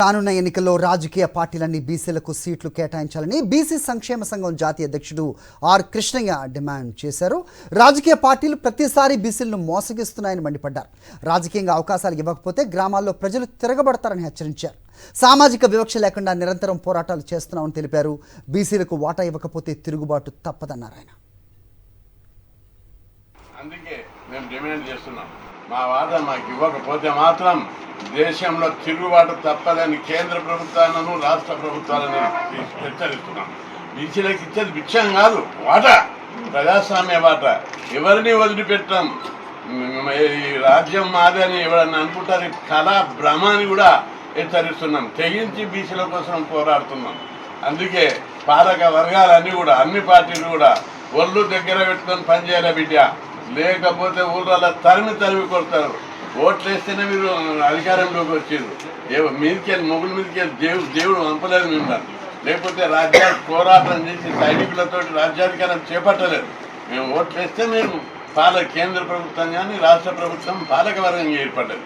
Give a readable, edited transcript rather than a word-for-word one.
రానున్న ఎన్నికల్లో రాజకీయ పార్టీలన్నీ బీసీలకు సీట్లు కేటాయించాలని బీసీ సంక్షేమ సంఘం జాతీయ అధ్యక్షుడు ఆర్ కృష్ణయ్య డిమాండ్ చేశారు. రాజకీయ పార్టీలు ప్రతిసారి బీసీలను మోసగిస్తున్నాయని మండిపడ్డారు. రాజకీయంగా అవకాశాలు ఇవ్వకపోతే గ్రామాల్లో ప్రజలు తిరగబడతారని హెచ్చరించారు. సామాజిక వివక్ష లేకుండా నిరంతరం పోరాటాలు చేస్తున్నామని తెలిపారు. బీసీలకు వాటా ఇవ్వకపోతే తిరుగుబాటు తప్పదన్నారు ఆయన. అందుకే మేము డిమాండ్ చేస్తున్నాం, మా వాటా మాకు ఇవ్వకపోతే మాత్రం దేశంలో తిరుగుబాటు తప్పదని కేంద్ర ప్రభుత్వాలను రాష్ట్ర ప్రభుత్వాలను హెచ్చరిస్తున్నాం. బీసీలకు ఇచ్చేది భిక్షం కాదు, వాటా, ప్రజాస్వామ్య వాటా. ఎవరిని వదిలిపెట్టాం. ఈ రాజ్యం మాది అని ఎవరన్నా అనుకుంటారు, కళా భ్రమాన్ని కూడా హెచ్చరిస్తున్నాం. తెగించి బీసీల కోసం పోరాడుతున్నాం. అందుకే పాలక వర్గాలన్నీ కూడా, అన్ని పార్టీలు కూడా ఒళ్ళు దగ్గర పెట్టుకొని పనిచేయాలి బిడ్డ, లేకపోతే ఊళ్ళలో తరిమి కొడతారు. ఓట్లు వేస్తేనే మీరు అధికారంలోకి వచ్చారు. మీదికెళ్ళి మొగుల మీదకెళ్ళి దేవుడు పంపలేదు మిమ్మల్ని. లేకపోతే రాజ్యాలు పోరాటం చేసి సైనికులతో రాజ్యాధికారం చేపట్టలేదు. మేము ఓట్లు వేస్తే మేము కేంద్ర ప్రభుత్వం కానీ రాష్ట్ర ప్రభుత్వం పాలక వర్గంగా ఏర్పడ్డది.